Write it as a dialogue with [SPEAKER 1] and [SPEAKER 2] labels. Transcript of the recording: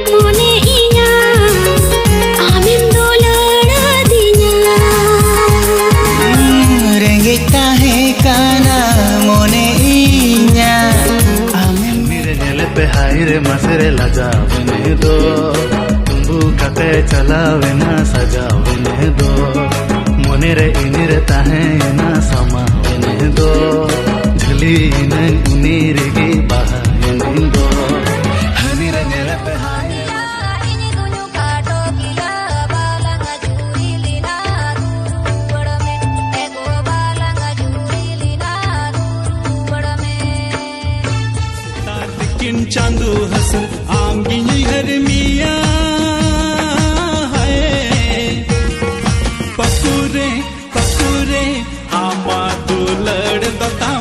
[SPEAKER 1] मोने इया आमें दोलड़ा दिया
[SPEAKER 2] रेंगेता है काना मोने इया आमें
[SPEAKER 3] मेरे नेले पे हाय रे मसरे लगावने दो तुम्बू कते चलावे ना सजावने दो मोने रे इनिरे ताहे ना समावने दो झली न उनीर की बहाने दो मेरे नेले पे हाय
[SPEAKER 4] किन चांदू हसन आमगी हर मिया है पकुरे पकुरे आमा दुलड़ दता